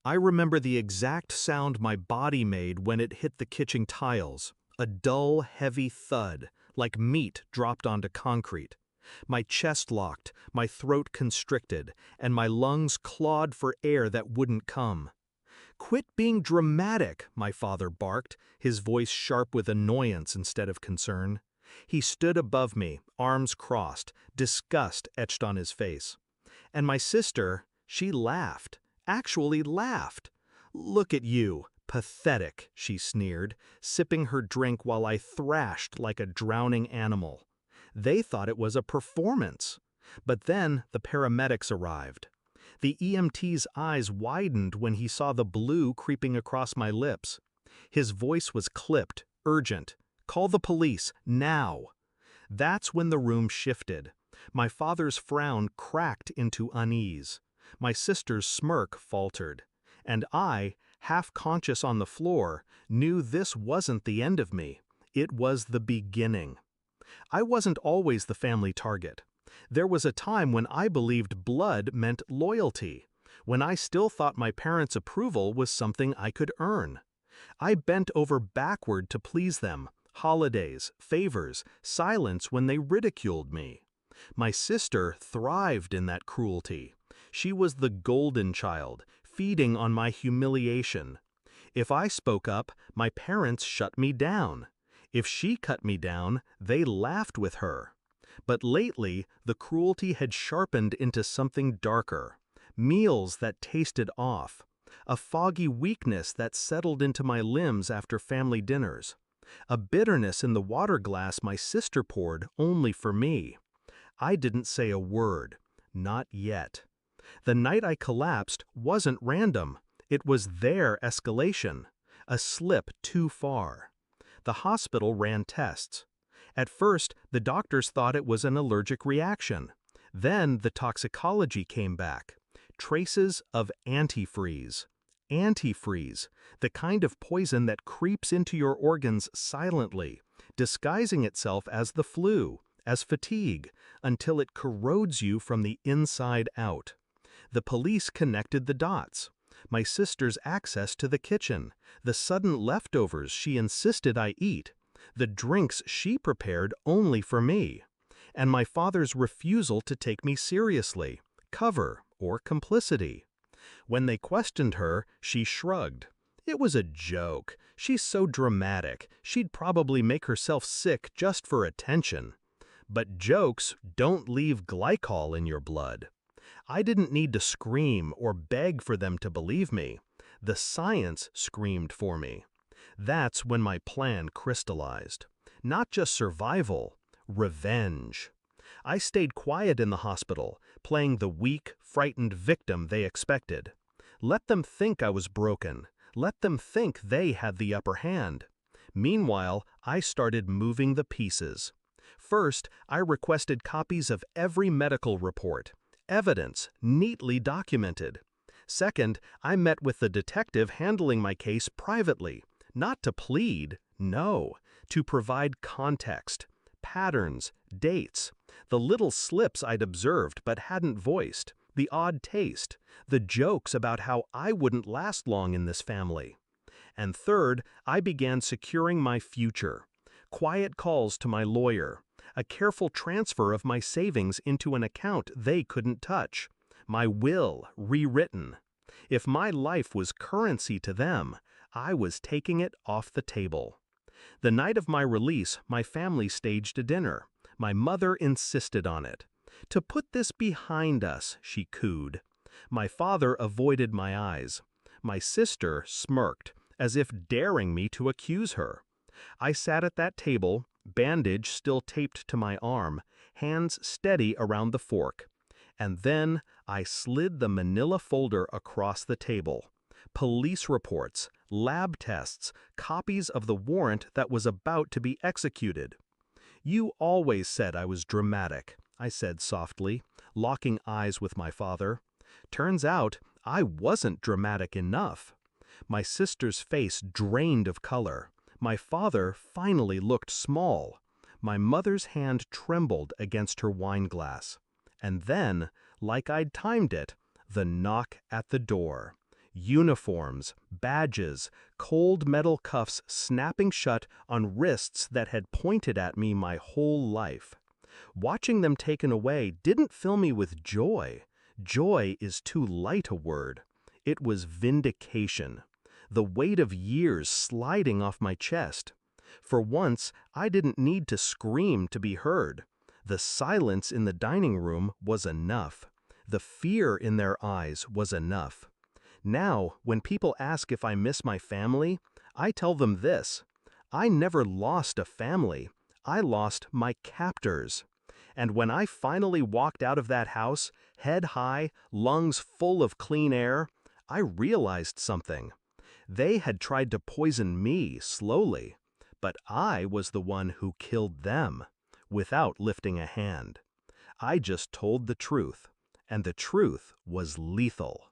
I remember the exact sound my body made when it hit the kitchen tiles, a dull, heavy thud, like meat dropped onto concrete. My chest locked, my throat constricted, and my lungs clawed for air that wouldn't come. "Quit being dramatic," my father barked, his voice sharp with annoyance instead of concern. He stood above me, arms crossed, disgust etched on his face. And my sister, she laughed, actually laughed. "Look at you, pathetic," she sneered, sipping her drink while I thrashed like a drowning animal. They thought it was a performance. But then the paramedics arrived. The EMT's eyes widened when he saw the blue creeping across my lips. His voice was clipped, urgent. "Call the police, now!" That's when the room shifted. My father's frown cracked into unease. My sister's smirk faltered. And I, half conscious on the floor, knew this wasn't the end of me. It was the beginning. I wasn't always the family target. There was a time when I believed blood meant loyalty, when I still thought my parents' approval was something I could earn. I bent over backward to please them, holidays, favors, silence when they ridiculed me. My sister thrived in that cruelty. She was the golden child, feeding on my humiliation. If I spoke up, my parents shut me down. If she cut me down, they laughed with her. But lately, the cruelty had sharpened into something darker. Meals that tasted off. A foggy weakness that settled into my limbs after family dinners. A bitterness in the water glass my sister poured only for me. I didn't say a word. Not yet. The night I collapsed wasn't random. It was their escalation. A slip too far. The hospital ran tests. At first, the doctors thought it was an allergic reaction. Then the toxicology came back. Traces of antifreeze. Antifreeze, the kind of poison that creeps into your organs silently, disguising itself as the flu, as fatigue, until it corrodes you from the inside out. The police connected the dots. My sister's access to the kitchen, the sudden leftovers she insisted I eat, the drinks she prepared only for me, and my father's refusal to take me seriously, cover, or complicity. When they questioned her, she shrugged. It was a joke. She's so dramatic, she'd probably make herself sick just for attention. But jokes don't leave glycol in your blood. I didn't need to scream or beg for them to believe me. The science screamed for me. That's when my plan crystallized. Not just survival, revenge. I stayed quiet in the hospital, playing the weak, frightened victim they expected. Let them think I was broken. Let them think they had the upper hand. Meanwhile, I started moving the pieces. First, I requested copies of every medical report. Evidence, neatly documented. Second, I met with the detective handling my case privately, not to plead, no, to provide context, patterns, dates, the little slips I'd observed but hadn't voiced, the odd taste, the jokes about how I wouldn't last long in this family. And third, I began securing my future. Quiet calls to my lawyer, a careful transfer of my savings into an account they couldn't touch, my will rewritten. If my life was currency to them, I was taking it off the table. The night of my release, my family staged a dinner. My mother insisted on it. "To put this behind us," she cooed. My father avoided my eyes. My sister smirked, as if daring me to accuse her. I sat at that table, bandage still taped to my arm, hands steady around the fork. And then I slid the manila folder across the table. Police reports, lab tests, copies of the warrant that was about to be executed. "You always said I was dramatic," I said softly, locking eyes with my father. Turns out I wasn't dramatic enough. My sister's face drained of color. My father finally looked small. My mother's hand trembled against her wineglass. And then, like I'd timed it, the knock at the door. Uniforms, badges, cold metal cuffs snapping shut on wrists that had pointed at me my whole life. Watching them taken away didn't fill me with joy. Joy is too light a word. It was vindication. The weight of years sliding off my chest. For once, I didn't need to scream to be heard. The silence in the dining room was enough. The fear in their eyes was enough. Now, when people ask if I miss my family, I tell them this: I never lost a family. I lost my captors. And when I finally walked out of that house, head high, lungs full of clean air, I realized something. They had tried to poison me slowly, but I was the one who killed them, without lifting a hand. I just told the truth, and the truth was lethal.